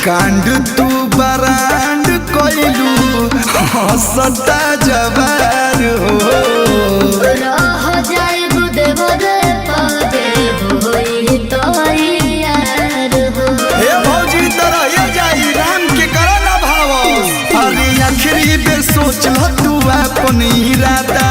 कांड तू बरांड कोइलू हंसता जवार हो रह जाए बुदेव रे पदेव होई तो यार हो। हे भौजी तरह ये जाई राम के करना भाव अरे आखिरी बेर सोच ल तू अपन इरादा